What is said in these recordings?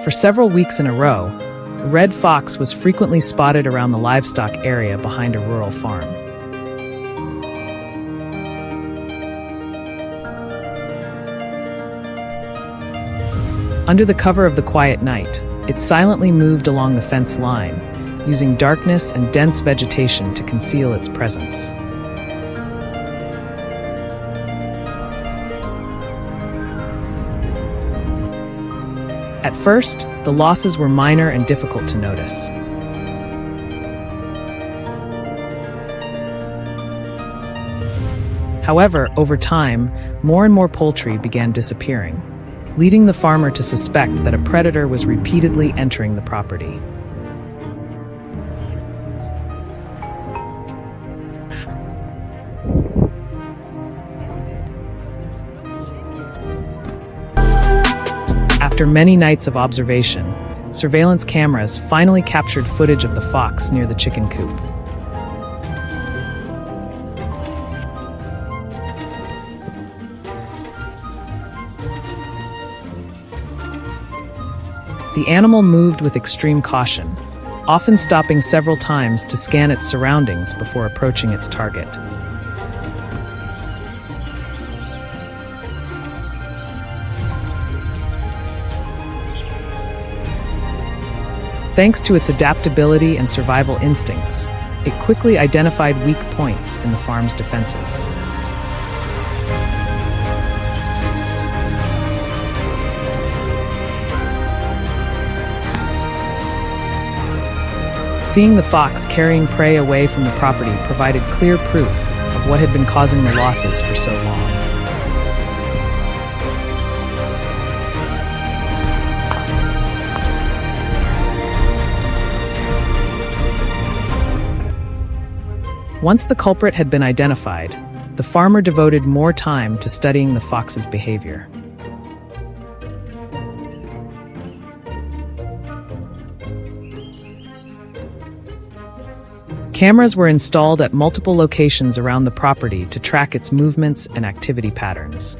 For several weeks in a row, a red fox was frequently spotted around the livestock area behind a rural farm. Under the cover of the quiet night, it silently moved along the fence line, using darkness and dense vegetation to conceal its presence. At first, the losses were minor and difficult to notice. However, over time, more and more poultry began disappearing, leading the farmer to suspect that a predator was repeatedly entering the property. After many nights of observation, surveillance cameras finally captured footage of the fox near the chicken coop. The animal moved with extreme caution, often stopping several times to scan its surroundings before approaching its target. Thanks to its adaptability and survival instincts, it quickly identified weak points in the farm's defenses. Seeing the fox carrying prey away from the property provided clear proof of what had been causing the losses for so long. Once the culprit had been identified, the farmer devoted more time to studying the fox's behavior. Cameras were installed at multiple locations around the property to track its movements and activity patterns.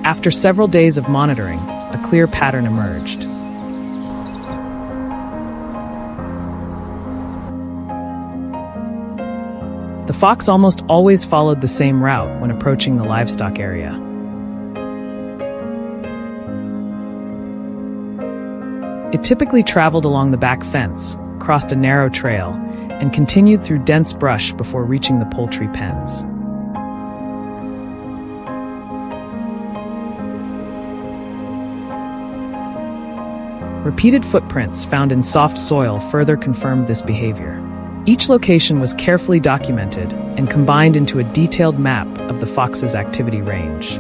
After several days of monitoring, a clear pattern emerged. The fox almost always followed the same route when approaching the livestock area. It typically traveled along the back fence, crossed a narrow trail, and continued through dense brush before reaching the poultry pens. Repeated footprints found in soft soil further confirmed this behavior. Each location was carefully documented and combined into a detailed map of the fox's activity range.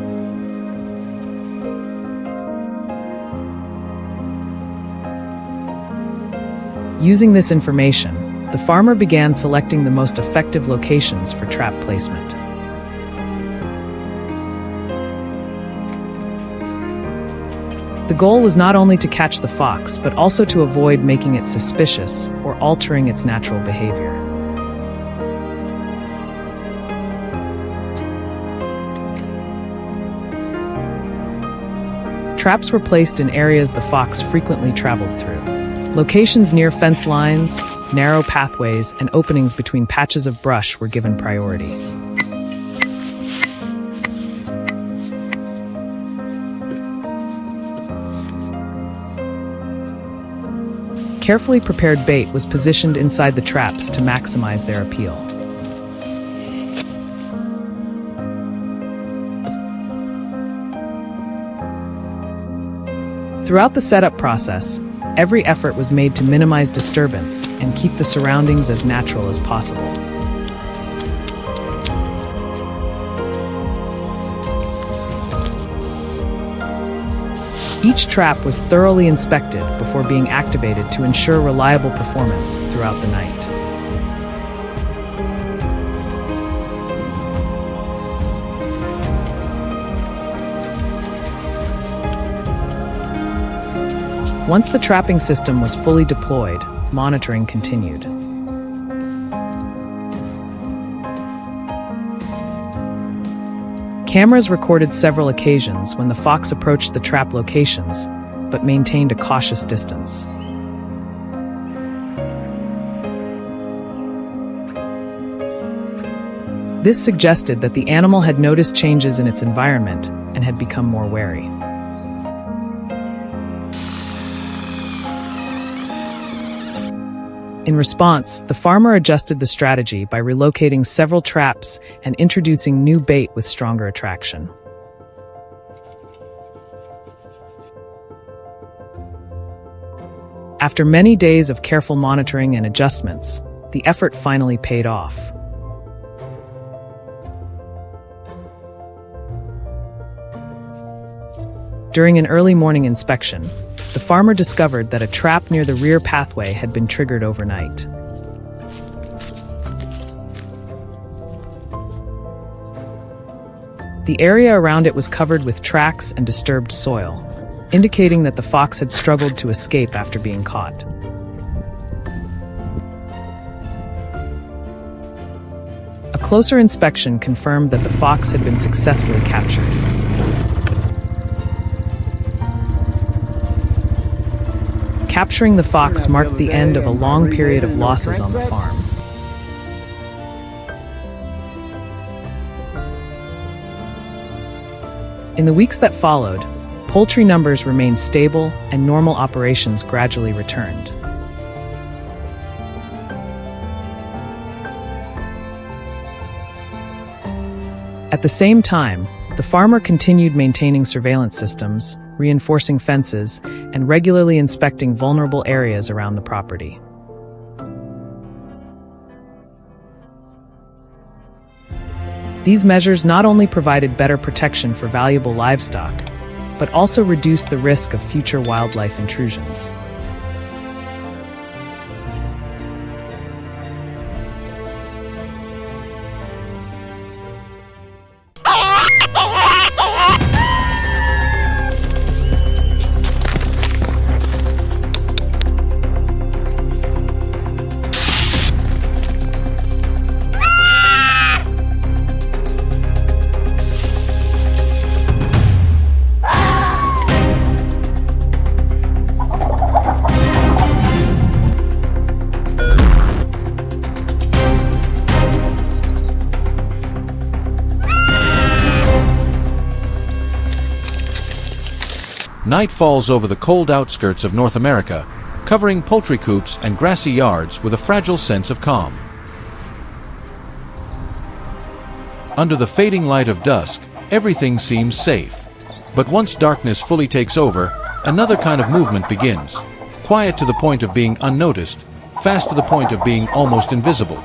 Using this information, the farmer began selecting the most effective locations for trap placement. The goal was not only to catch the fox, but also to avoid making it suspicious or altering its natural behavior. Traps were placed in areas the fox frequently traveled through. Locations near fence lines, narrow pathways, and openings between patches of brush were given priority. Carefully prepared bait was positioned inside the traps to maximize their appeal. Throughout the setup process, every effort was made to minimize disturbance and keep the surroundings as natural as possible. Each trap was thoroughly inspected before being activated to ensure reliable performance throughout the night. Once the trapping system was fully deployed, monitoring continued. Cameras recorded several occasions when the fox approached the trap locations, but maintained a cautious distance. This suggested that the animal had noticed changes in its environment and had become more wary. In response, the farmer adjusted the strategy by relocating several traps and introducing new bait with stronger attraction. After many days of careful monitoring and adjustments, the effort finally paid off. During an early morning inspection, the farmer discovered that a trap near the rear pathway had been triggered overnight. The area around it was covered with tracks and disturbed soil, indicating that the fox had struggled to escape after being caught. A closer inspection confirmed that the fox had been successfully captured. Capturing the fox marked the end of a long period of losses on the farm. In the weeks that followed, poultry numbers remained stable and normal operations gradually returned. At the same time, the farmer continued maintaining surveillance systems, reinforcing fences, and regularly inspecting vulnerable areas around the property. These measures not only provided better protection for valuable livestock, but also reduced the risk of future wildlife intrusions. Night falls over the cold outskirts of North America, covering poultry coops and grassy yards with a fragile sense of calm. Under the fading light of dusk, everything seems safe. But once darkness fully takes over, another kind of movement begins. Quiet to the point of being unnoticed, fast to the point of being almost invisible.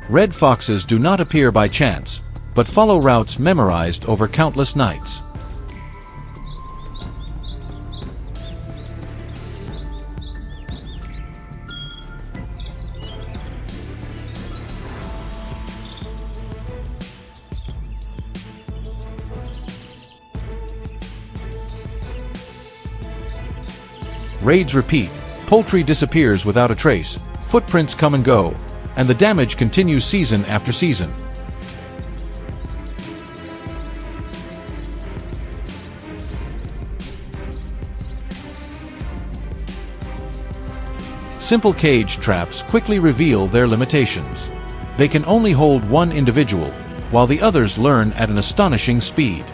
Red foxes do not appear by chance, but follow routes memorized over countless nights. Raids repeat, poultry disappears without a trace, footprints come and go, and the damage continues season after season. Simple cage traps quickly reveal their limitations. They can only hold one individual, while the others learn at an astonishing speed.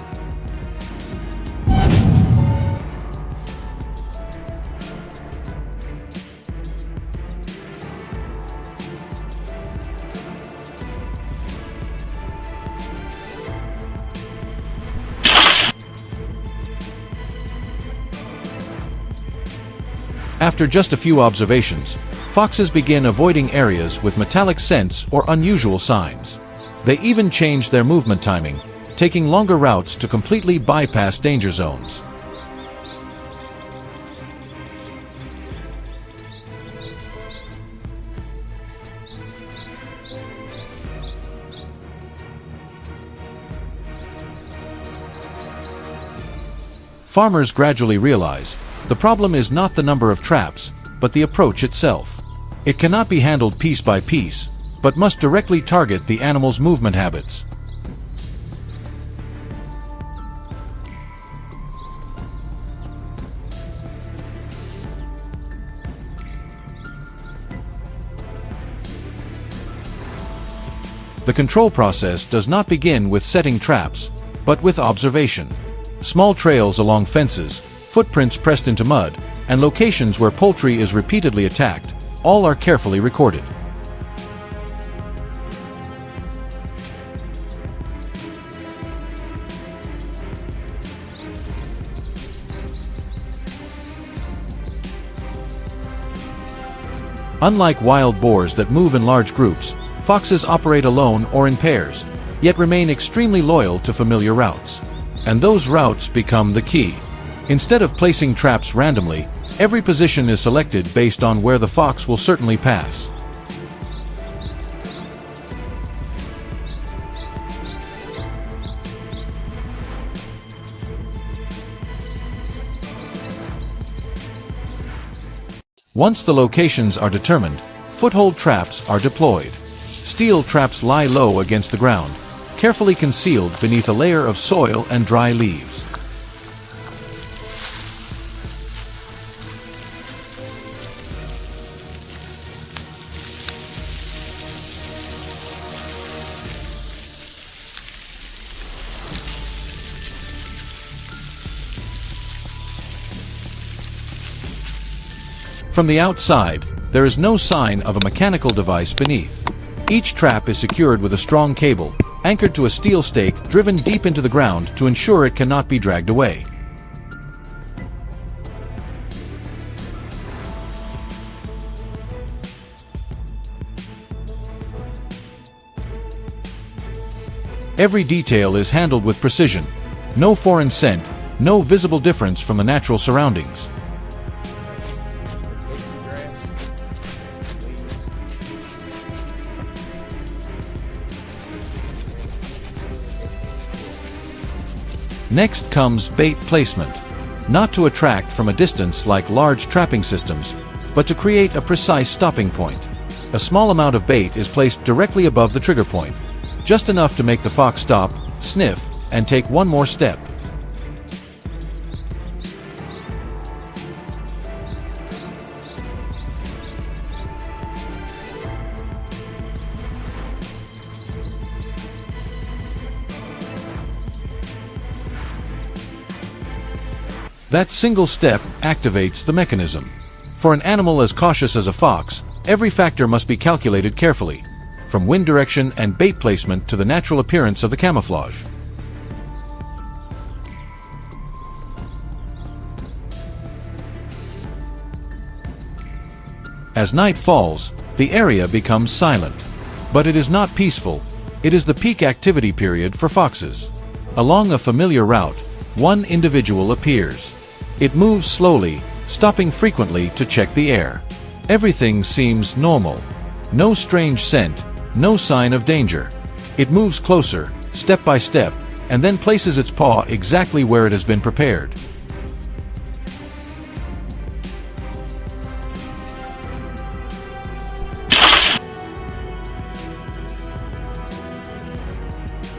After just a few observations, foxes begin avoiding areas with metallic scents or unusual signs. They even change their movement timing, taking longer routes to completely bypass danger zones. Farmers gradually realize The problem is not the number of traps, but the approach itself. It cannot be handled piece by piece, but must directly target the animal's movement habits. The control process does not begin with setting traps, but with observation. Small trails along fences, footprints pressed into mud, and locations where poultry is repeatedly attacked, all are carefully recorded. Unlike wild boars that move in large groups, foxes operate alone or in pairs, yet remain extremely loyal to familiar routes. And those routes become the key. Instead of placing traps randomly, every position is selected based on where the fox will certainly pass. Once the locations are determined, foothold traps are deployed. Steel traps lie low against the ground, carefully concealed beneath a layer of soil and dry leaves. From the outside, there is no sign of a mechanical device beneath. Each trap is secured with a strong cable, anchored to a steel stake driven deep into the ground to ensure it cannot be dragged away. Every detail is handled with precision. No foreign scent, no visible difference from the natural surroundings. Next comes bait placement, not to attract from a distance like large trapping systems, but to create a precise stopping point. A small amount of bait is placed directly above the trigger point, just enough to make the fox stop, sniff, and take one more step. That single step activates the mechanism. For an animal as cautious as a fox, every factor must be calculated carefully, from wind direction and bait placement to the natural appearance of the camouflage. As night falls, the area becomes silent. But it is not peaceful. It is the peak activity period for foxes. Along a familiar route, one individual appears. It moves slowly, stopping frequently to check the air. Everything seems normal. No strange scent, no sign of danger. It moves closer, step by step, and then places its paw exactly where it has been prepared.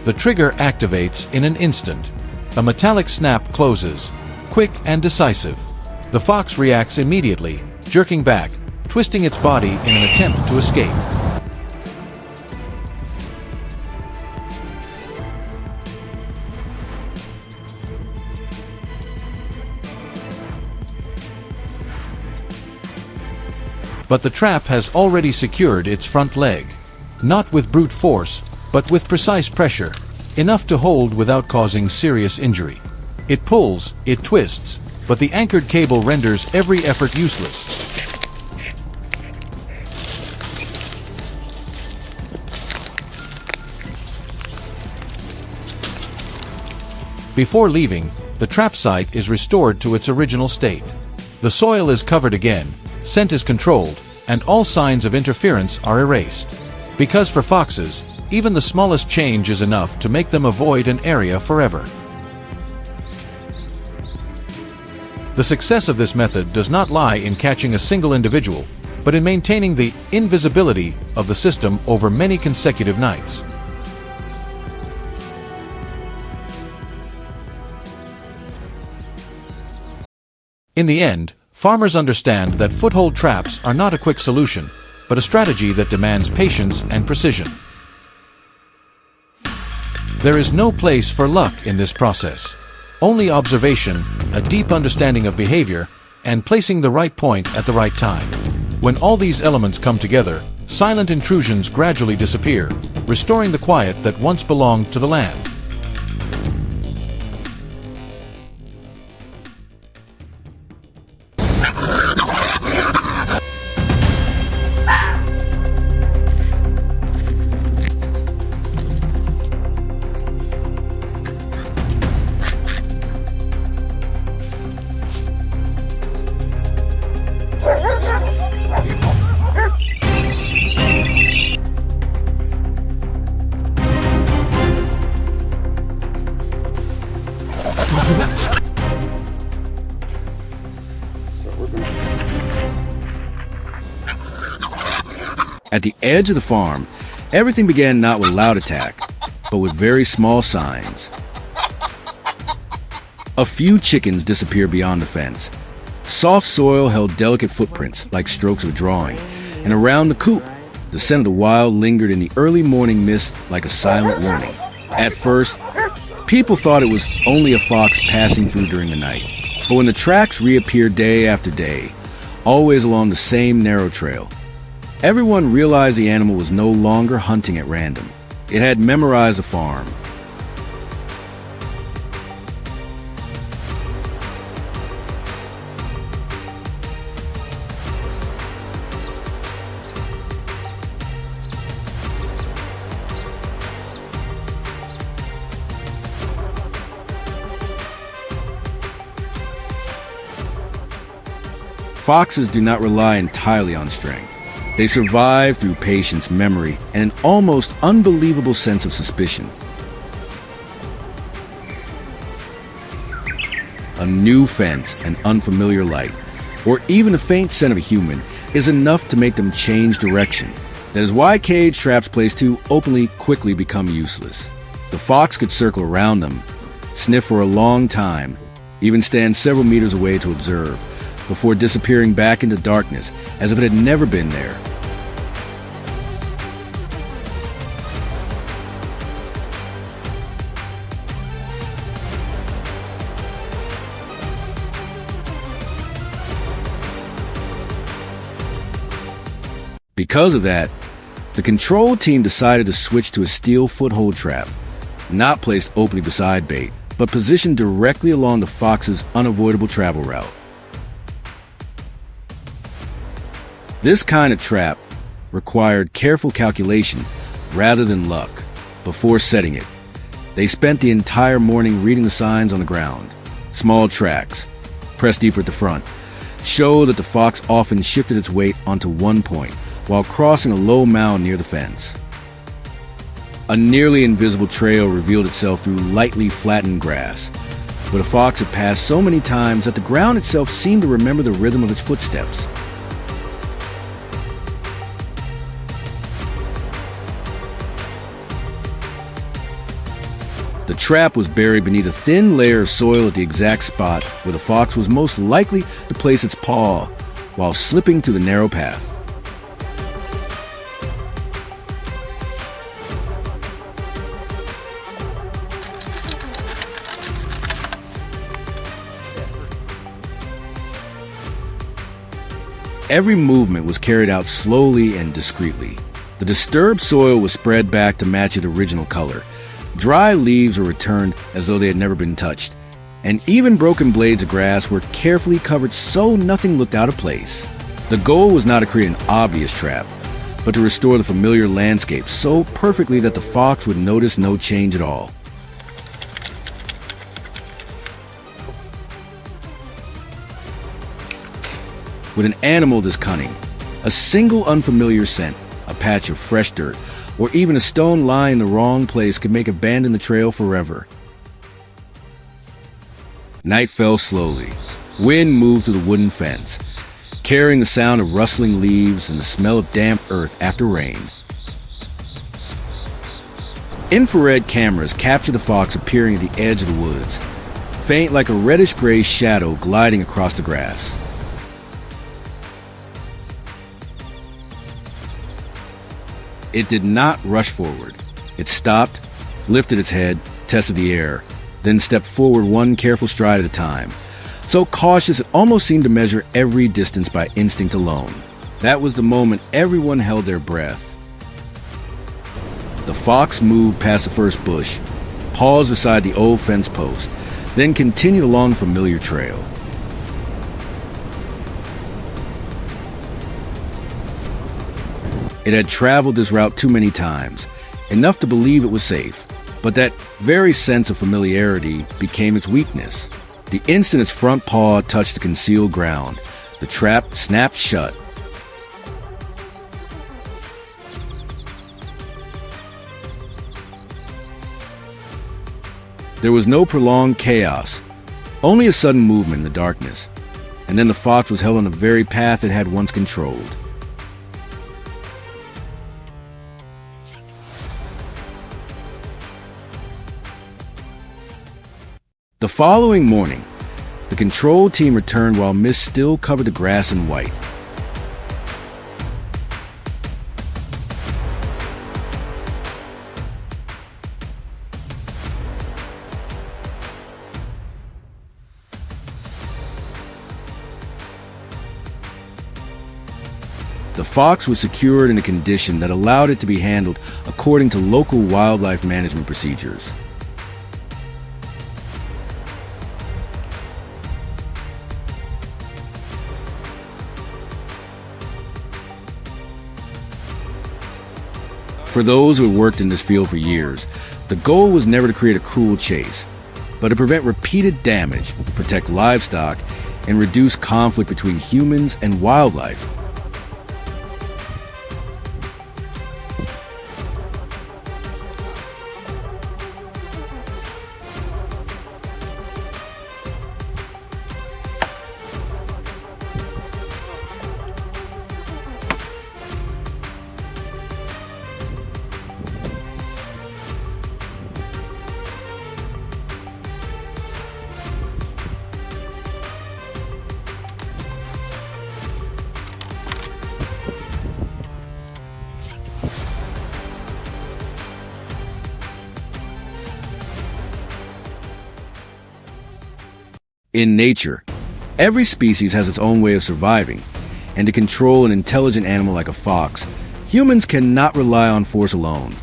The trigger activates in an instant. A metallic snap closes, quick and decisive. The fox reacts immediately, jerking back, twisting its body in an attempt to escape. But the trap has already secured its front leg. Not with brute force, but with precise pressure, enough to hold without causing serious injury. It pulls, it twists, but the anchored cable renders every effort useless. Before leaving, the trap site is restored to its original state. The soil is covered again, scent is controlled, and all signs of interference are erased. Because for foxes, even the smallest change is enough to make them avoid an area forever. The success of this method does not lie in catching a single individual, but in maintaining the invisibility of the system over many consecutive nights. In the end, farmers understand that foothold traps are not a quick solution, but a strategy that demands patience and precision. There is no place for luck in this process. Only observation, a deep understanding of behavior, and placing the right point at the right time. When all these elements come together, silent intrusions gradually disappear, restoring the quiet that once belonged to the land. At the edge of the farm, everything began not with loud attack, but with very small signs. A few chickens disappeared beyond the fence. Soft soil held delicate footprints like strokes of a drawing, and around the coop, the scent of the wild lingered in the early morning mist like a silent warning. At first, people thought it was only a fox passing through during the night, but when the tracks reappeared day after day, always along the same narrow trail, everyone realized the animal was no longer hunting at random. It had memorized the farm. Foxes do not rely entirely on strength. They survive through patience, memory, and an almost unbelievable sense of suspicion. A new fence, an unfamiliar light, or even a faint scent of a human is enough to make them change direction. That is why cage traps placed too openly quickly become useless. The fox could circle around them, sniff for a long time, even stand several meters away to observe, before disappearing back into darkness as if it had never been there. Because of that, the control team decided to switch to a steel foothold trap, not placed openly beside bait, but positioned directly along the fox's unavoidable travel route. This kind of trap required careful calculation rather than luck before setting it. They spent the entire morning reading the signs on the ground. Small tracks, pressed deeper at the front, show that the fox often shifted its weight onto one point while crossing a low mound near the fence. A nearly invisible trail revealed itself through lightly flattened grass, where the fox had passed so many times that the ground itself seemed to remember the rhythm of its footsteps. The trap was buried beneath a thin layer of soil at the exact spot where the fox was most likely to place its paw while slipping through the narrow path. Every movement was carried out slowly and discreetly. The disturbed soil was spread back to match its original color. Dry leaves were returned as though they had never been touched, and even broken blades of grass were carefully covered so nothing looked out of place. The goal was not to create an obvious trap, but to restore the familiar landscape so perfectly that the fox would notice no change at all. With an animal this cunning, a single unfamiliar scent, a patch of fresh dirt, or even a stone lying in the wrong place could make abandon the trail forever. Night fell slowly. Wind moved through the wooden fence, carrying the sound of rustling leaves and the smell of damp earth after rain. Infrared cameras captured the fox appearing at the edge of the woods, faint like a reddish-gray shadow gliding across the grass. It did not rush forward. It stopped, lifted its head, tested the air, then stepped forward one careful stride at a time, so cautious it almost seemed to measure every distance by instinct alone. That was the moment everyone held their breath. The fox moved past the first bush, paused beside the old fence post, then continued along the familiar trail. It had traveled this route too many times, enough to believe it was safe, but that very sense of familiarity became its weakness. The instant its front paw touched the concealed ground, the trap snapped shut. There was no prolonged chaos, only a sudden movement in the darkness, and then the fox was held on the very path it had once controlled. The following morning, the control team returned while mist still covered the grass in white. The fox was secured in a condition that allowed it to be handled according to local wildlife management procedures. For those who had worked in this field for years, the goal was never to create a cruel chase, but to prevent repeated damage, protect livestock, and reduce conflict between humans and wildlife. In nature, every species has its own way of surviving, and to control an intelligent animal like a fox, humans cannot rely on force alone.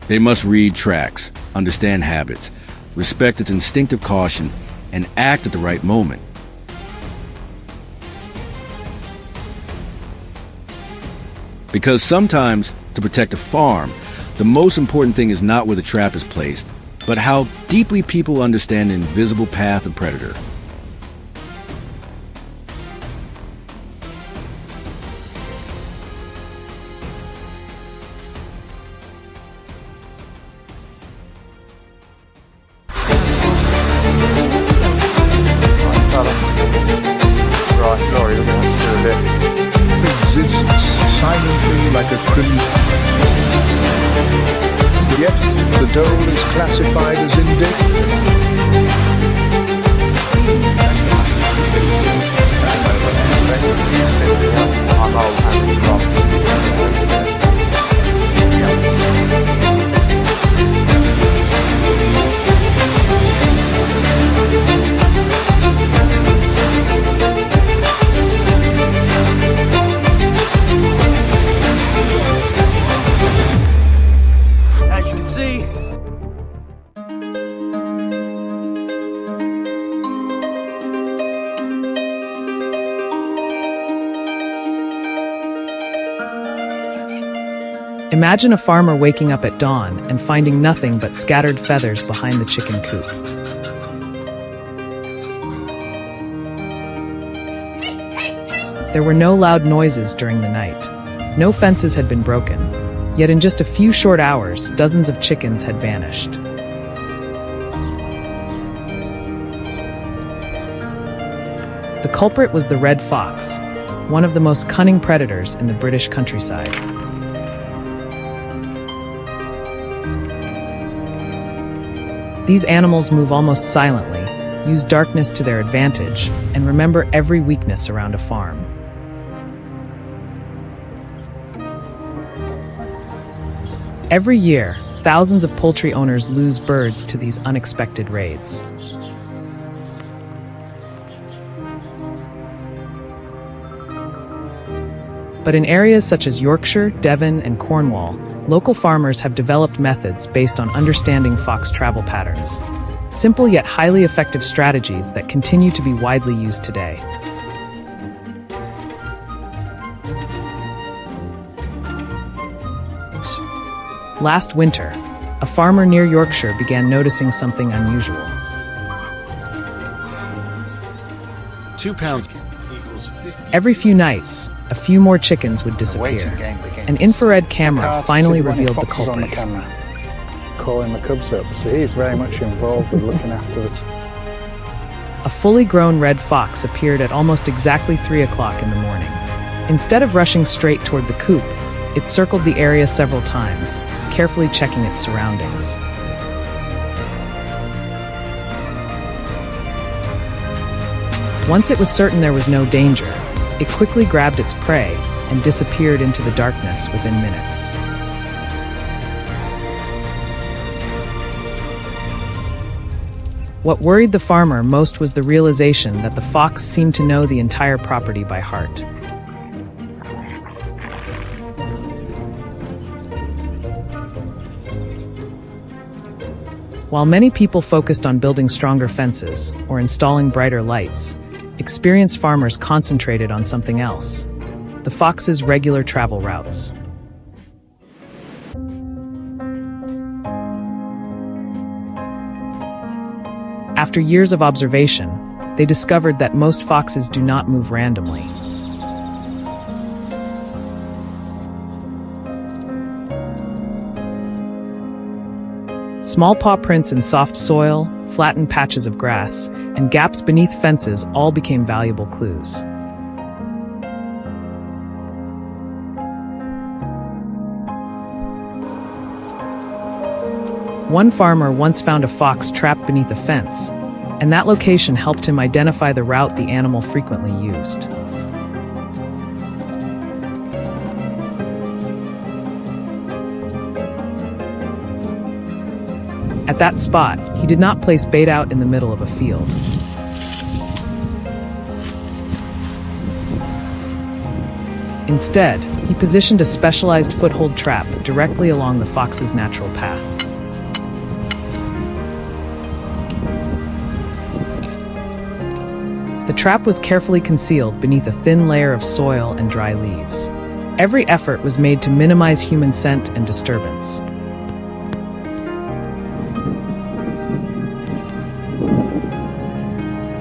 They must read tracks, understand habits, respect its instinctive caution, and act at the right moment. Because sometimes, to protect a farm, the most important thing is not where the trap is placed, but how deeply people understand the invisible path of predator. Silently like a criminal. Yet the dole is classified as Imagine a farmer waking up at dawn and finding nothing but scattered feathers behind the chicken coop. There were no loud noises during the night. No fences had been broken. Yet in just a few short hours, dozens of chickens had vanished. The culprit was the red fox, one of the most cunning predators in the British countryside. These animals move almost silently, use darkness to their advantage, and remember every weakness around a farm. Every year, thousands of poultry owners lose birds to these unexpected raids. But in areas such as Yorkshire, Devon, and Cornwall, local farmers have developed methods based on understanding fox travel patterns. Simple yet highly effective strategies that continue to be widely used today. Last winter, a farmer near Yorkshire began noticing something unusual. 2 pounds equals 50. Every few nights, a few more chickens would disappear. An infrared camera finally revealed the Fox is on the culprit. camera, calling the cubs up, so he's very much involved with looking after the... A fully grown red fox appeared at almost exactly 3 o'clock in the morning. Instead of rushing straight toward the coop, it circled the area several times, carefully checking its surroundings. Once it was certain there was no danger, it quickly grabbed its prey and disappeared into the darkness within minutes. What worried the farmer most was the realization that the fox seemed to know the entire property by heart. While many people focused on building stronger fences or installing brighter lights, experienced farmers concentrated on something else: the fox's regular travel routes. After years of observation, they discovered that most foxes do not move randomly. Small paw prints in soft soil, flattened patches of grass, and gaps beneath fences all became valuable clues. One farmer once found a fox trapped beneath a fence, and that location helped him identify the route the animal frequently used. At that spot, he did not place bait out in the middle of a field. Instead, he positioned a specialized foothold trap directly along the fox's natural path. The trap was carefully concealed beneath a thin layer of soil and dry leaves. Every effort was made to minimize human scent and disturbance.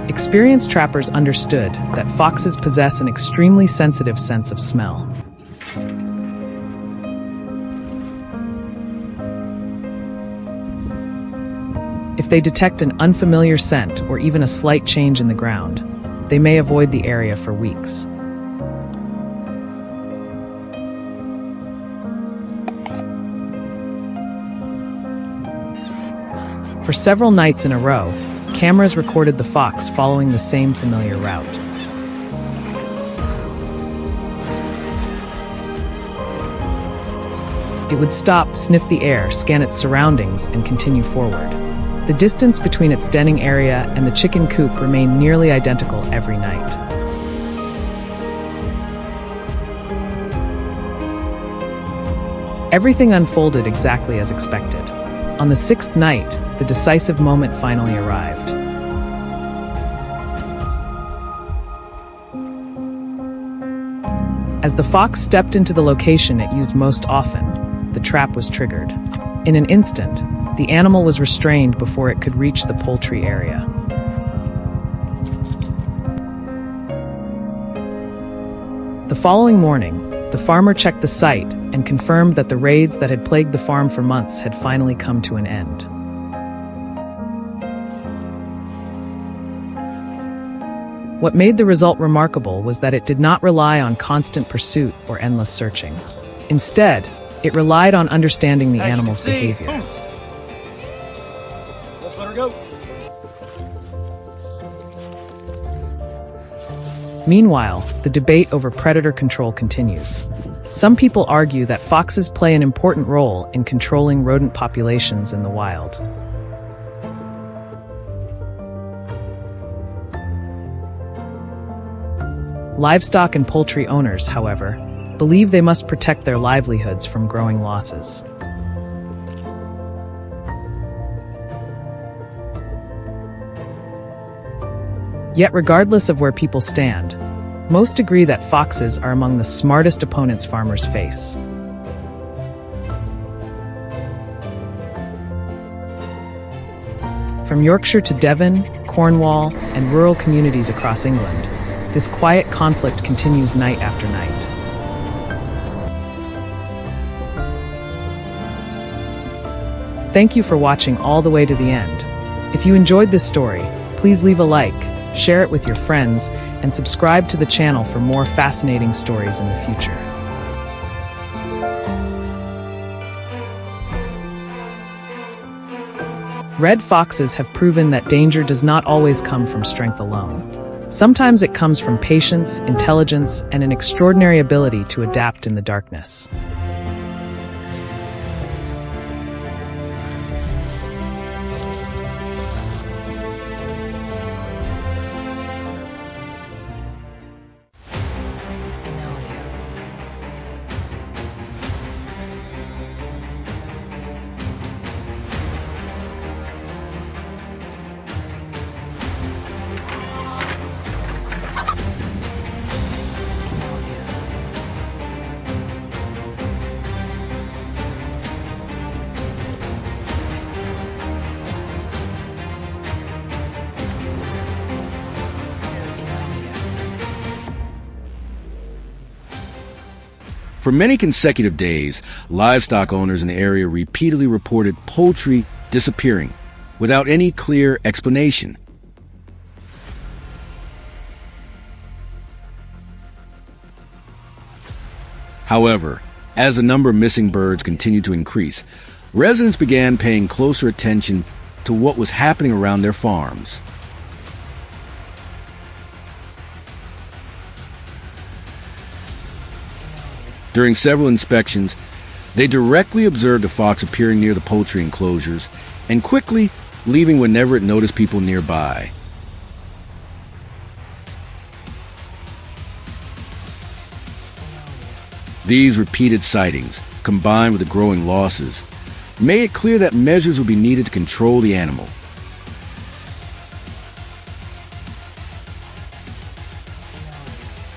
Experienced trappers understood that foxes possess an extremely sensitive sense of smell. If they detect an unfamiliar scent or even a slight change in the ground, they may avoid the area for weeks. For several nights in a row, cameras recorded the fox following the same familiar route. It would stop, sniff the air, scan its surroundings, and continue forward. The distance between its denning area and the chicken coop remained nearly identical every night. Everything unfolded exactly as expected. On the 6th night, the decisive moment finally arrived. As the fox stepped into the location it used most often, the trap was triggered. In an instant, the animal was restrained before it could reach the poultry area. The following morning, the farmer checked the site and confirmed that the raids that had plagued the farm for months had finally come to an end. What made the result remarkable was that it did not rely on constant pursuit or endless searching. Instead, it relied on understanding the animal's behavior. Let's let her go. Meanwhile, the debate over predator control continues. Some people argue that foxes play an important role in controlling rodent populations in the wild. Livestock and poultry owners, however, believe they must protect their livelihoods from growing losses. Yet regardless of where people stand, most agree that foxes are among the smartest opponents farmers face. From Yorkshire to Devon, Cornwall, and rural communities across England, this quiet conflict continues night after night. Thank you for watching all the way to the end. If you enjoyed this story, please leave a like, share it with your friends, and subscribe to the channel for more fascinating stories in the future. Red foxes have proven that danger does not always come from strength alone. Sometimes it comes from patience, intelligence, and an extraordinary ability to adapt in the darkness. For many consecutive days, livestock owners in the area repeatedly reported poultry disappearing without any clear explanation. However, as the number of missing birds continued to increase, residents began paying closer attention to what was happening around their farms. During several inspections, they directly observed a fox appearing near the poultry enclosures and quickly leaving whenever it noticed people nearby. These repeated sightings, combined with the growing losses, made it clear that measures would be needed to control the animal.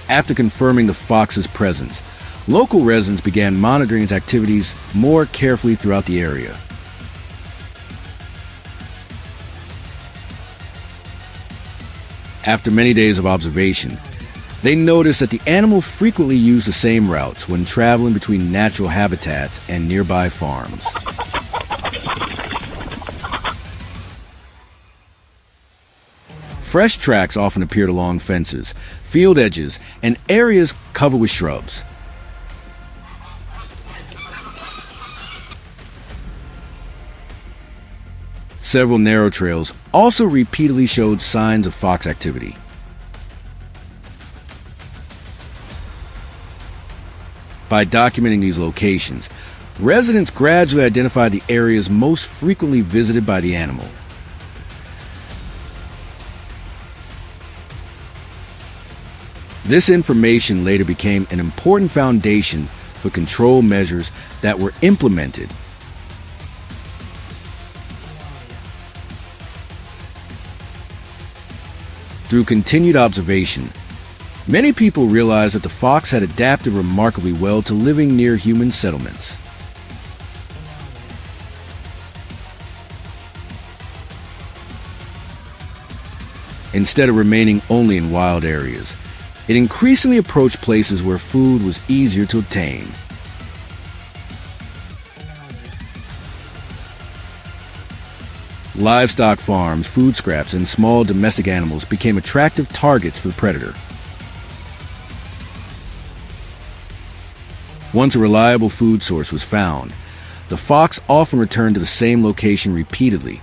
After confirming the fox's presence, local residents began monitoring its activities more carefully throughout the area. After many days of observation, they noticed that the animal frequently used the same routes when traveling between natural habitats and nearby farms. Fresh tracks often appeared along fences, field edges, and areas covered with shrubs. Several narrow trails also repeatedly showed signs of fox activity. By documenting these locations, residents gradually identified the areas most frequently visited by the animal. This information later became an important foundation for control measures that were implemented. Through continued observation, many people realized that the fox had adapted remarkably well to living near human settlements. Instead of remaining only in wild areas, it increasingly approached places where food was easier to obtain. Livestock farms, food scraps, and small domestic animals became attractive targets for the predator. Once a reliable food source was found, the fox often returned to the same location repeatedly.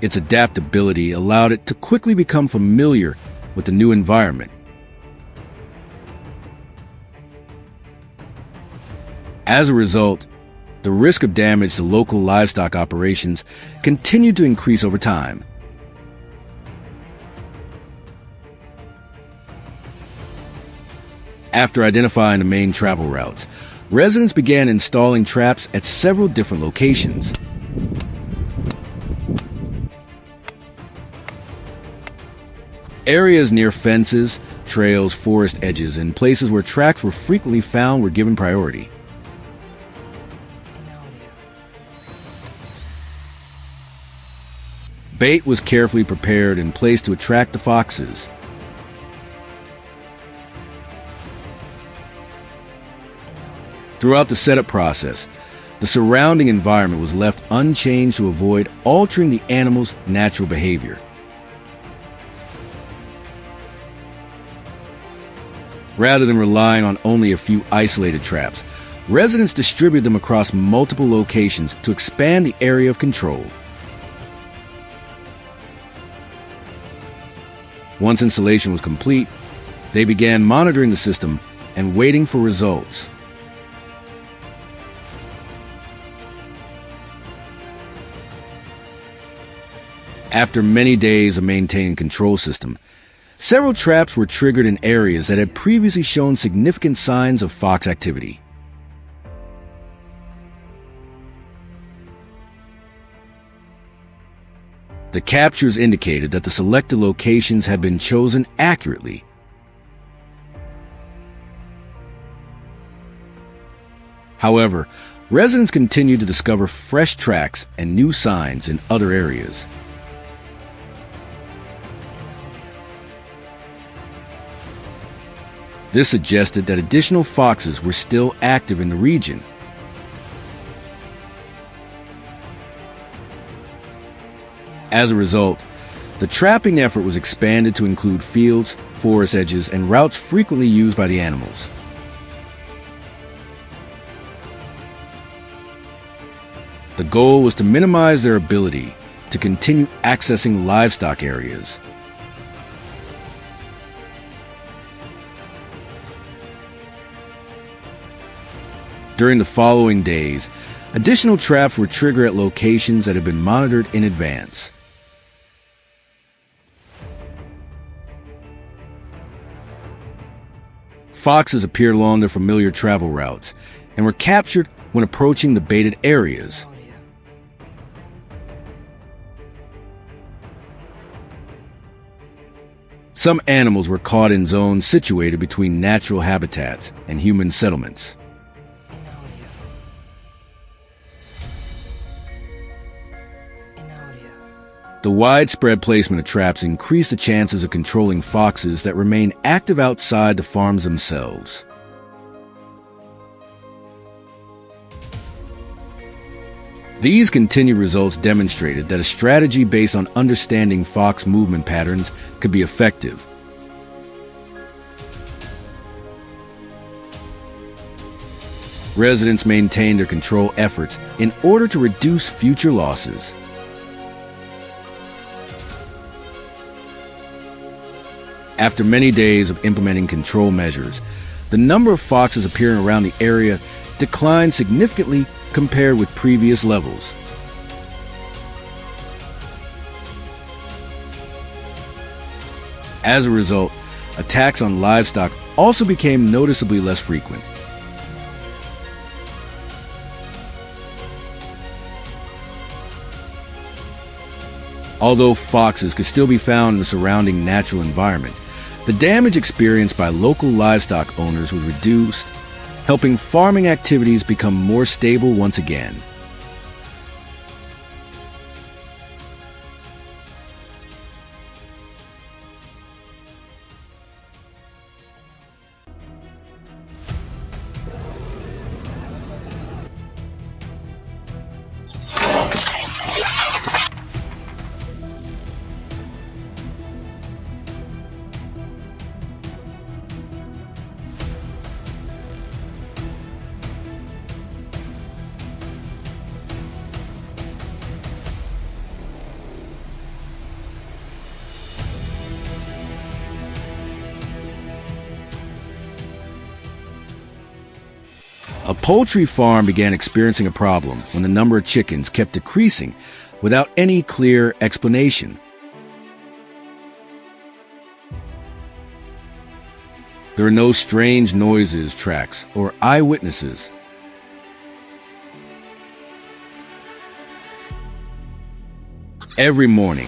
Its adaptability allowed it to quickly become familiar with the new environment. As a result, the risk of damage to local livestock operations continued to increase over time. After identifying the main travel routes, residents began installing traps at several different locations. Areas near fences, trails, forest edges, and places where tracks were frequently found were given priority. Bait was carefully prepared and placed to attract the foxes. Throughout the setup process, the surrounding environment was left unchanged to avoid altering the animal's natural behavior. Rather than relying on only a few isolated traps, residents distributed them across multiple locations to expand the area of control. Once installation was complete, they began monitoring the system and waiting for results. After many days of maintaining control system, several traps were triggered in areas that had previously shown significant signs of fox activity. The captures indicated that the selected locations had been chosen accurately. However, residents continued to discover fresh tracks and new signs in other areas. This suggested that additional foxes were still active in the region. As a result, the trapping effort was expanded to include fields, forest edges, and routes frequently used by the animals. The goal was to minimize their ability to continue accessing livestock areas. During the following days, additional traps were triggered at locations that had been monitored in advance. Foxes appeared along their familiar travel routes and were captured when approaching the baited areas. Some animals were caught in zones situated between natural habitats and human settlements. The widespread placement of traps increased the chances of controlling foxes that remain active outside the farms themselves. These continued results demonstrated that a strategy based on understanding fox movement patterns could be effective. Residents maintained their control efforts in order to reduce future losses. After many days of implementing control measures, the number of foxes appearing around the area declined significantly compared with previous levels. As a result, attacks on livestock also became noticeably less frequent. Although foxes could still be found in the surrounding natural environment, the damage experienced by local livestock owners was reduced, helping farming activities become more stable once again. A poultry farm began experiencing a problem when the number of chickens kept decreasing without any clear explanation. There are no strange noises, tracks, or eyewitnesses. Every morning,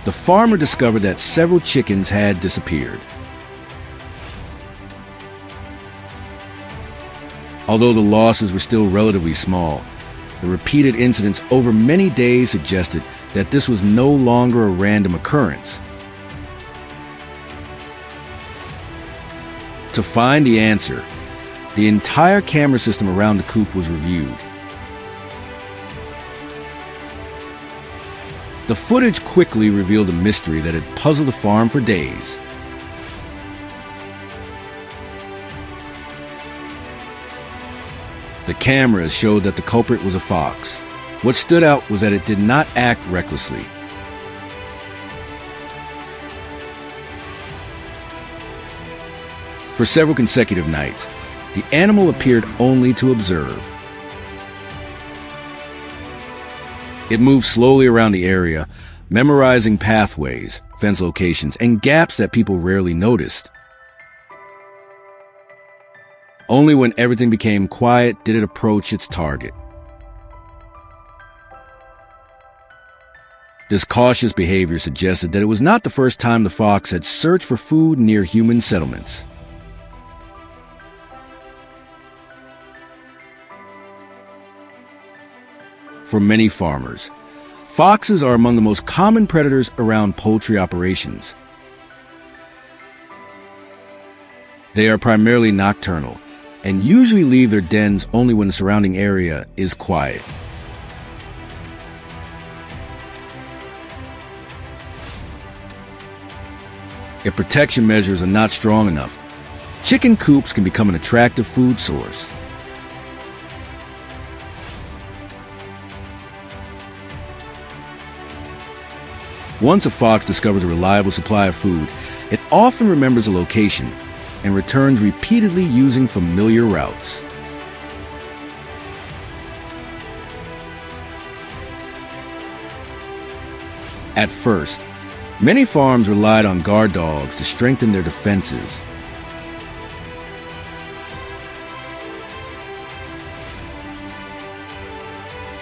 the farmer discovered that several chickens had disappeared. Although the losses were still relatively small, the repeated incidents over many days suggested that this was no longer a random occurrence. To find the answer, the entire camera system around the coop was reviewed. The footage quickly revealed a mystery that had puzzled the farm for days. The cameras showed that the culprit was a fox. What stood out was that it did not act recklessly. For several consecutive nights, the animal appeared only to observe. It moved slowly around the area, memorizing pathways, fence locations, and gaps that people rarely noticed. Only when everything became quiet did it approach its target. This cautious behavior suggested that it was not the first time the fox had searched for food near human settlements. For many farmers, foxes are among the most common predators around poultry operations. They are primarily nocturnal and usually leave their dens only when the surrounding area is quiet. If protection measures are not strong enough, chicken coops can become an attractive food source. Once a fox discovers a reliable supply of food, it often remembers a location and returns repeatedly using familiar routes. At first, many farms relied on guard dogs to strengthen their defenses.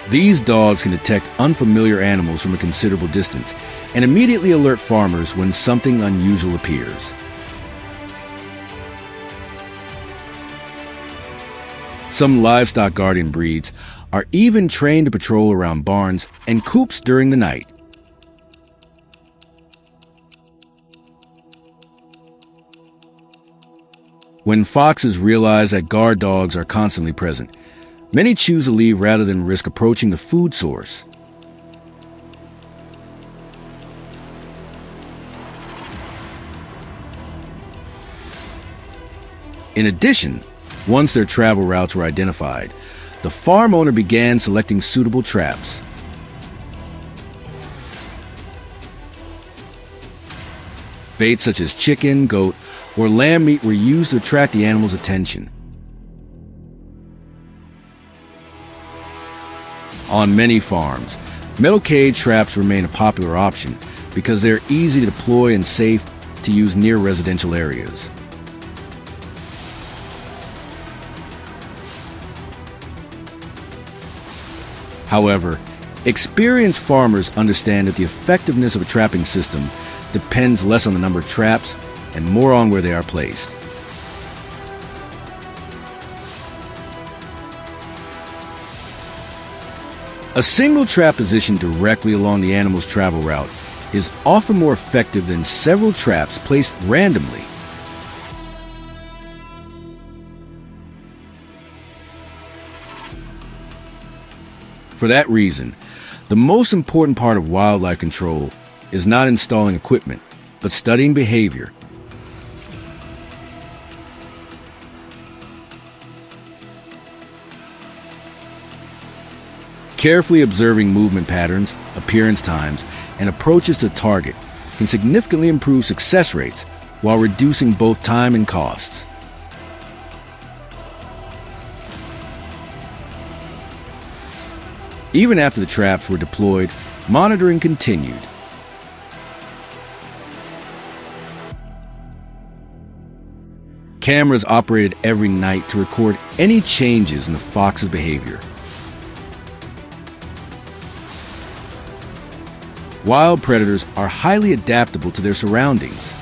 These dogs can detect unfamiliar animals from a considerable distance and immediately alert farmers when something unusual appears. Some livestock guardian breeds are even trained to patrol around barns and coops during the night. When foxes realize that guard dogs are constantly present, many choose to leave rather than risk approaching the food source. In addition, once their travel routes were identified, the farm owner began selecting suitable traps. Baits such as chicken, goat, or lamb meat were used to attract the animal's attention. On many farms, metal cage traps remain a popular option because they're easy to deploy and safe to use near residential areas. However, experienced farmers understand that the effectiveness of a trapping system depends less on the number of traps and more on where they are placed. A single trap positioned directly along the animal's travel route is often more effective than several traps placed randomly. For that reason, the most important part of wildlife control is not installing equipment, but studying behavior. Carefully observing movement patterns, appearance times, and approaches to target can significantly improve success rates while reducing both time and costs. Even after the traps were deployed, monitoring continued. Cameras operated every night to record any changes in the fox's behavior. Wild predators are highly adaptable to their surroundings.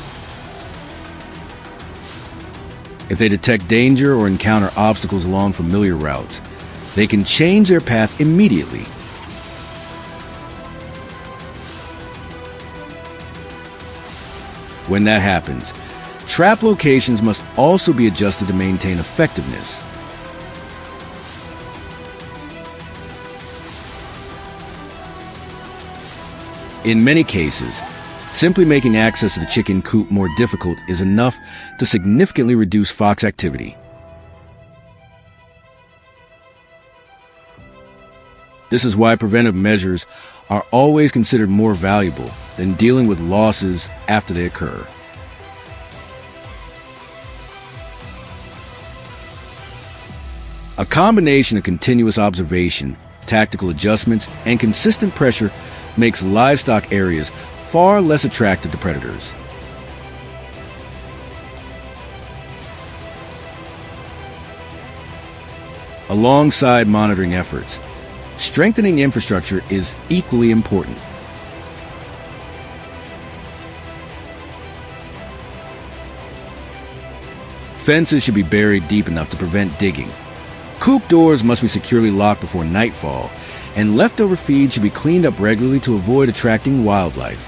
If they detect danger or encounter obstacles along familiar routes, they can change their path immediately. When that happens, trap locations must also be adjusted to maintain effectiveness. In many cases, simply making access to the chicken coop more difficult is enough to significantly reduce fox activity. This is why preventive measures are always considered more valuable than dealing with losses after they occur. A combination of continuous observation, tactical adjustments, and consistent pressure makes livestock areas far less attractive to predators. Alongside monitoring efforts, strengthening infrastructure is equally important. Fences should be buried deep enough to prevent digging. Coop doors must be securely locked before nightfall, and leftover feed should be cleaned up regularly to avoid attracting wildlife.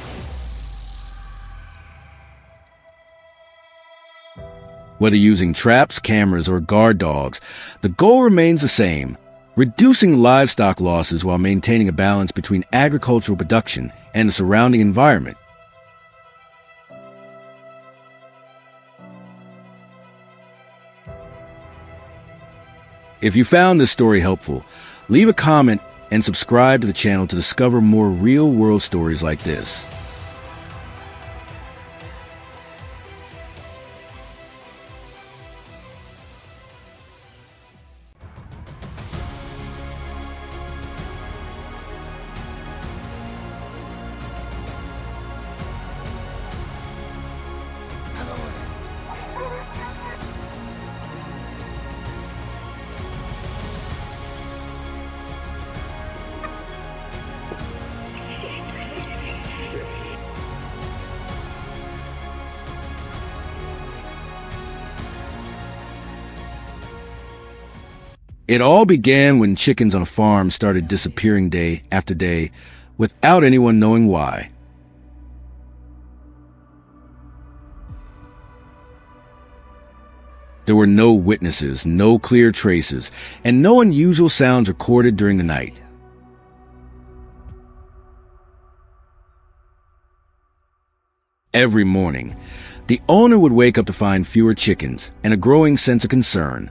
Whether using traps, cameras, or guard dogs, the goal remains the same: reducing livestock losses while maintaining a balance between agricultural production and the surrounding environment. If you found this story helpful, leave a comment and subscribe to the channel to discover more real-world stories like this. It all began when chickens on a farm started disappearing day after day without anyone knowing why. There were no witnesses, no clear traces, and no unusual sounds recorded during the night. Every morning, the owner would wake up to find fewer chickens and a growing sense of concern.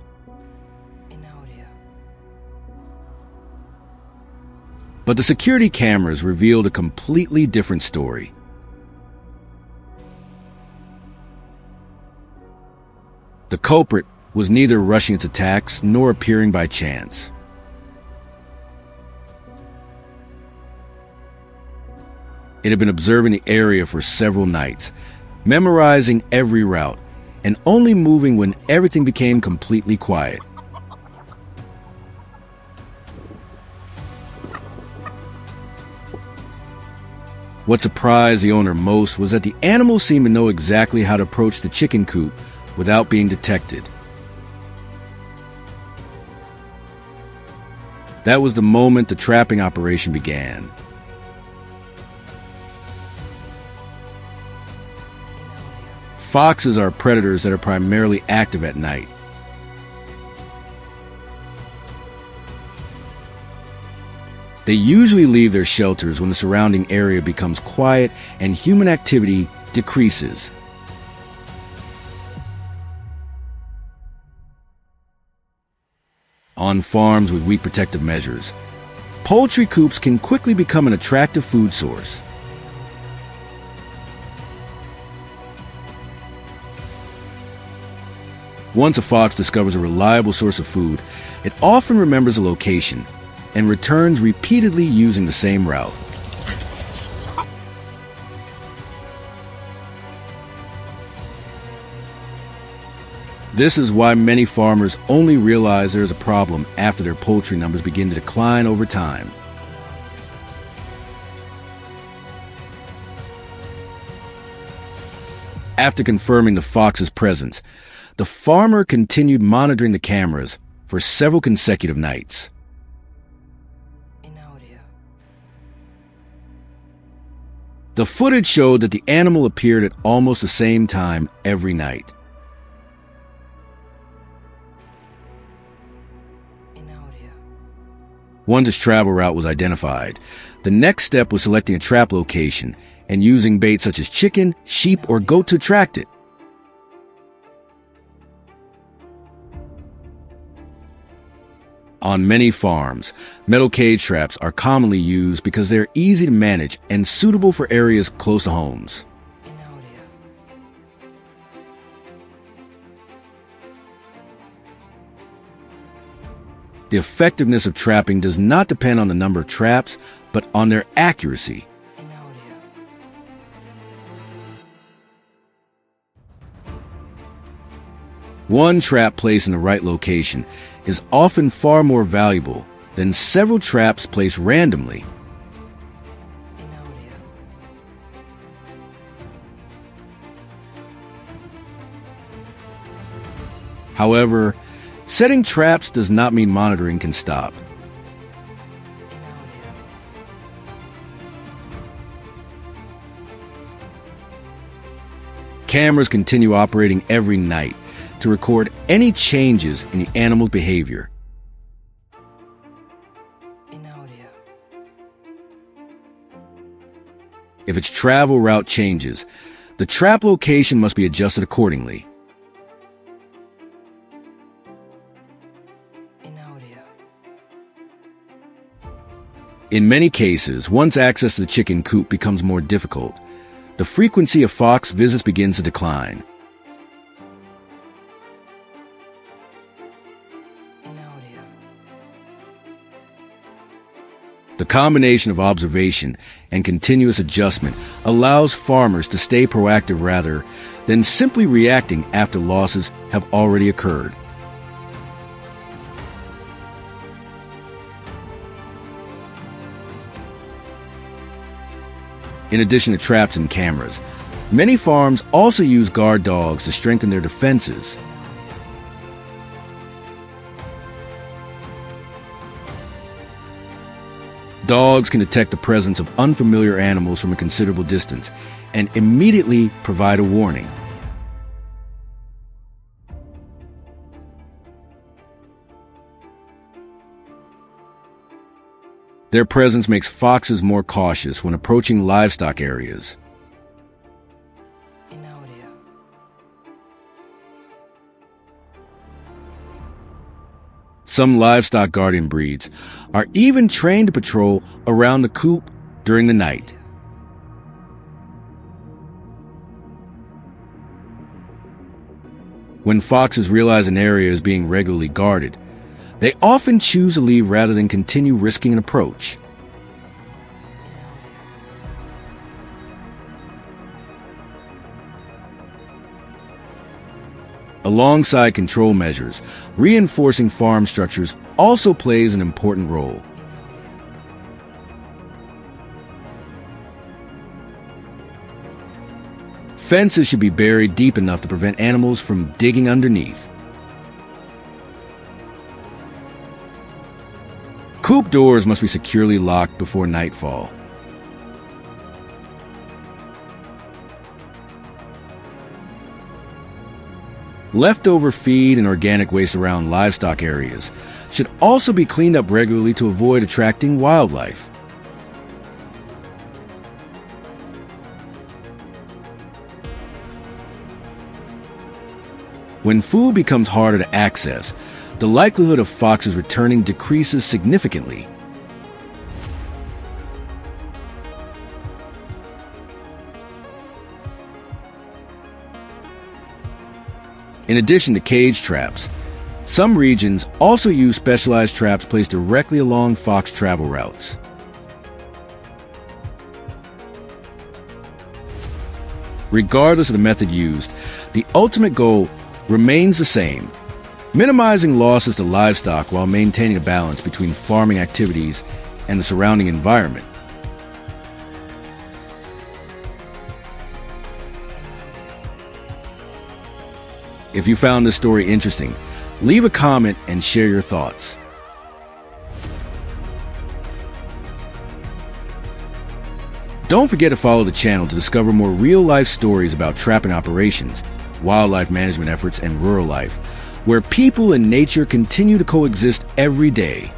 But the security cameras revealed a completely different story. The culprit was neither rushing its attacks nor appearing by chance. It had been observing the area for several nights, memorizing every route, and only moving when everything became completely quiet. What surprised the owner most was that the animals seemed to know exactly how to approach the chicken coop without being detected. That was the moment the trapping operation began. Foxes are predators that are primarily active at night. They usually leave their shelters when the surrounding area becomes quiet and human activity decreases. On farms with weak protective measures, poultry coops can quickly become an attractive food source. Once a fox discovers a reliable source of food, it often remembers a location, and returns repeatedly using the same route. This is why many farmers only realize there is a problem after their poultry numbers begin to decline over time. After confirming the fox's presence, the farmer continued monitoring the cameras for several consecutive nights. The footage showed that the animal appeared at almost the same time every night. Once its travel route was identified, the next step was selecting a trap location and using bait such as chicken, sheep, or goat to attract it. On many farms, metal cage traps are commonly used because they are easy to manage and suitable for areas close to homes. The effectiveness of trapping does not depend on the number of traps, but on their accuracy. One trap placed in the right location is often far more valuable than several traps placed randomly. However, setting traps does not mean monitoring can stop. Cameras continue operating every night to record any changes in the animal's behavior. If its travel route changes, the trap location must be adjusted accordingly. In many cases, once access to the chicken coop becomes more difficult, the frequency of fox visits begins to decline. The combination of observation and continuous adjustment allows farmers to stay proactive rather than simply reacting after losses have already occurred. In addition to traps and cameras, many farms also use guard dogs to strengthen their defenses. Dogs can detect the presence of unfamiliar animals from a considerable distance and immediately provide a warning. Their presence makes foxes more cautious when approaching livestock areas. Some livestock guardian breeds are even trained to patrol around the coop during the night. When foxes realize an area is being regularly guarded, they often choose to leave rather than continue risking an approach. Alongside control measures, reinforcing farm structures also plays an important role. Fences should be buried deep enough to prevent animals from digging underneath. Coop doors must be securely locked before nightfall. Leftover feed and organic waste around livestock areas should also be cleaned up regularly to avoid attracting wildlife. When food becomes harder to access, the likelihood of foxes returning decreases significantly. In addition to cage traps, Some regions also use specialized traps placed directly along fox travel routes. Regardless of the method used, the ultimate goal remains the same: minimizing losses to livestock while maintaining a balance between farming activities and the surrounding environment. If you found this story interesting, leave a comment and share your thoughts. Don't forget to follow the channel to discover more real-life stories about trapping operations, wildlife management efforts, and rural life, where people and nature continue to coexist every day.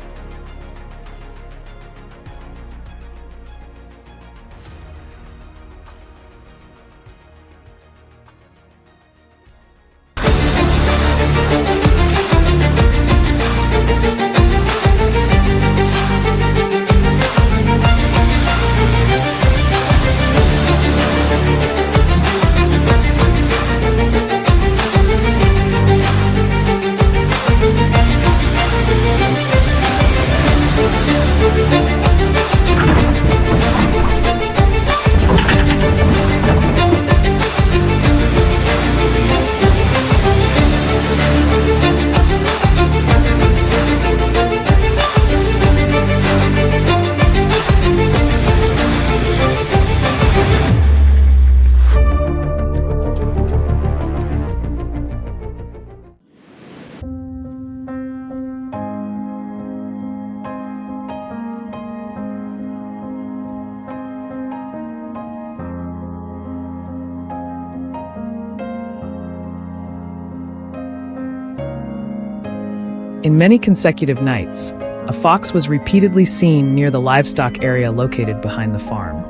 In many consecutive nights, a fox was repeatedly seen near the livestock area located behind the farm.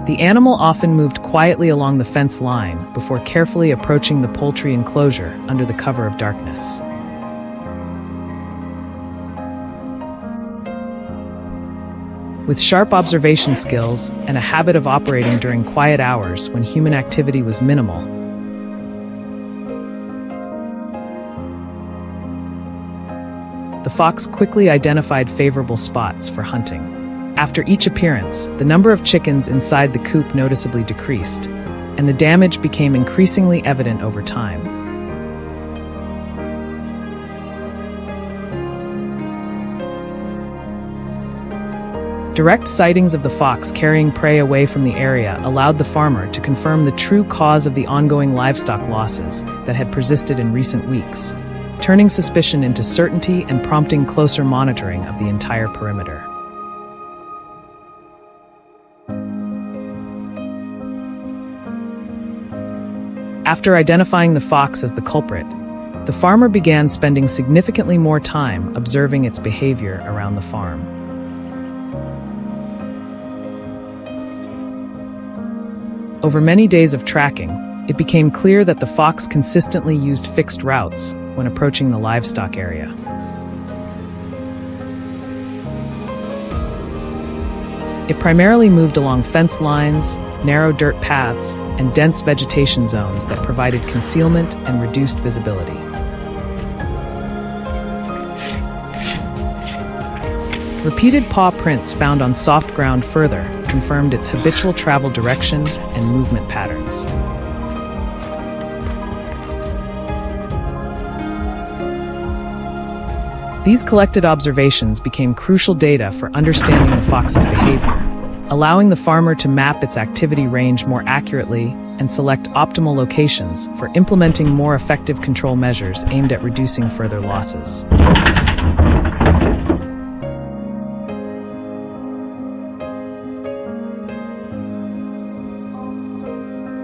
The animal often moved quietly along the fence line before carefully approaching the poultry enclosure under the cover of darkness. With sharp observation skills and a habit of operating during quiet hours when human activity was minimal, the fox quickly identified favorable spots for hunting. After each appearance, the number of chickens inside the coop noticeably decreased, and the damage became increasingly evident over time. Direct sightings of the fox carrying prey away from the area allowed the farmer to confirm the true cause of the ongoing livestock losses that had persisted in recent weeks, turning suspicion into certainty and prompting closer monitoring of the entire perimeter. After identifying the fox as the culprit, the farmer began spending significantly more time observing its behavior around the farm. Over many days of tracking, it became clear that the fox consistently used fixed routes when approaching the livestock area. It primarily moved along fence lines, narrow dirt paths, and dense vegetation zones that provided concealment and reduced visibility. Repeated paw prints found on soft ground further confirmed its habitual travel direction and movement patterns. These collected observations became crucial data for understanding the fox's behavior, allowing the farmer to map its activity range more accurately and select optimal locations for implementing more effective control measures aimed at reducing further losses.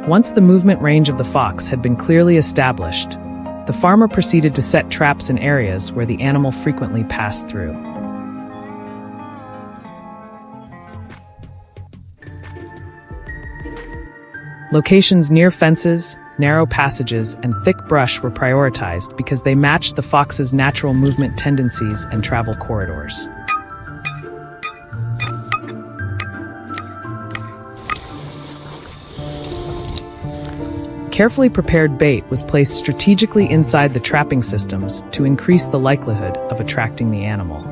Once the movement range of the fox had been clearly established, the farmer proceeded to set traps in areas where the animal frequently passed through. Locations near fences, narrow passages, and thick brush were prioritized because they matched the fox's natural movement tendencies and travel corridors. Carefully prepared bait was placed strategically inside the trapping systems to increase the likelihood of attracting the animal.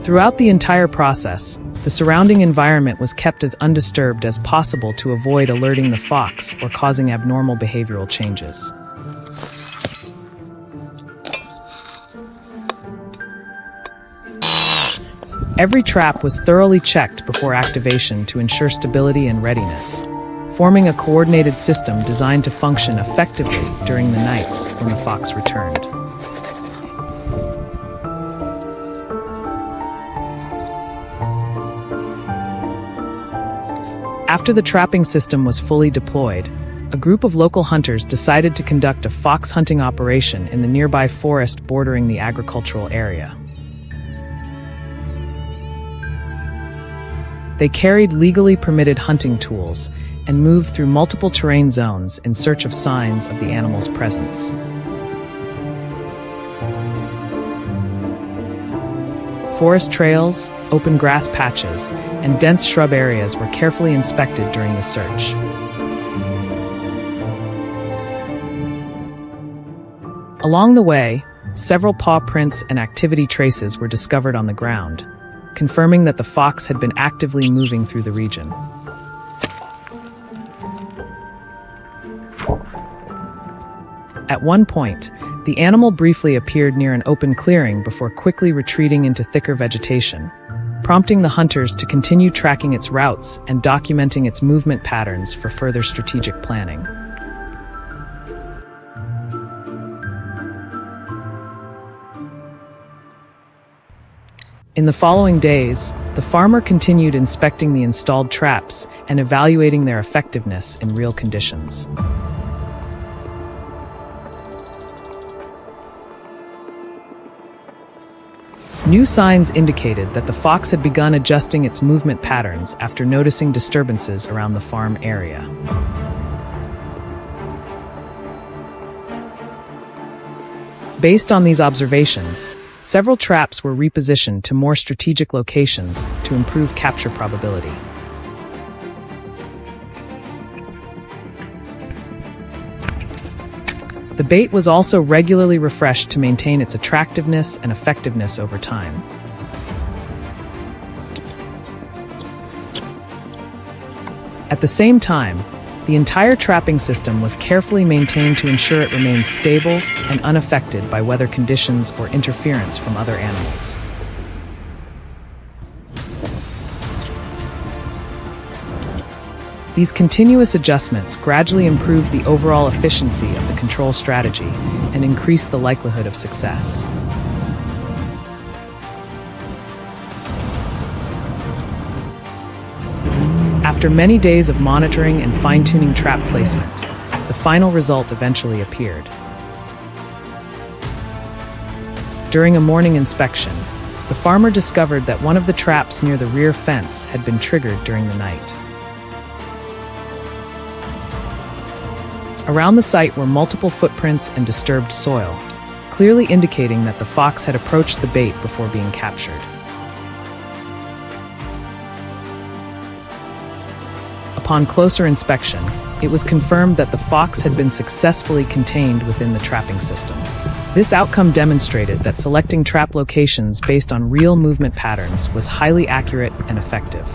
Throughout the entire process, the surrounding environment was kept as undisturbed as possible to avoid alerting the fox or causing abnormal behavioral changes. Every trap was thoroughly checked before activation to ensure stability and readiness, forming a coordinated system designed to function effectively during the nights when the fox returned. After the trapping system was fully deployed, a group of local hunters decided to conduct a fox hunting operation in the nearby forest bordering the agricultural area. They carried legally permitted hunting tools and moved through multiple terrain zones in search of signs of the animal's presence. Forest trails, open grass patches, and dense shrub areas were carefully inspected during the search. Along the way, several paw prints and activity traces were discovered on the ground, confirming that the fox had been actively moving through the region. At one point, the animal briefly appeared near an open clearing before quickly retreating into thicker vegetation, prompting the hunters to continue tracking its routes and documenting its movement patterns for further strategic planning. In the following days, the farmer continued inspecting the installed traps and evaluating their effectiveness in real conditions. New signs indicated that the fox had begun adjusting its movement patterns after noticing disturbances around the farm area. Based on these observations, several traps were repositioned to more strategic locations to improve capture probability. The bait was also regularly refreshed to maintain its attractiveness and effectiveness over time. At the same time, the entire trapping system was carefully maintained to ensure it remained stable and unaffected by weather conditions or interference from other animals. These continuous adjustments gradually improved the overall efficiency of the control strategy and increased the likelihood of success. After many days of monitoring and fine-tuning trap placement, the final result eventually appeared. During a morning inspection, the farmer discovered that one of the traps near the rear fence had been triggered during the night. Around the site were multiple footprints and disturbed soil, clearly indicating that the fox had approached the bait before being captured. Upon closer inspection, it was confirmed that the fox had been successfully contained within the trapping system. This outcome demonstrated that selecting trap locations based on real movement patterns was highly accurate and effective.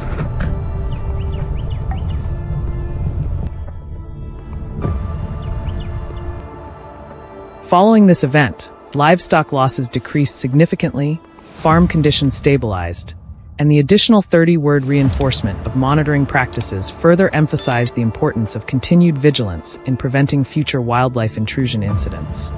Following this event, livestock losses decreased significantly, farm conditions stabilized, and the additional 30-word reinforcement of monitoring practices further emphasized the importance of continued vigilance in preventing future wildlife intrusion incidents.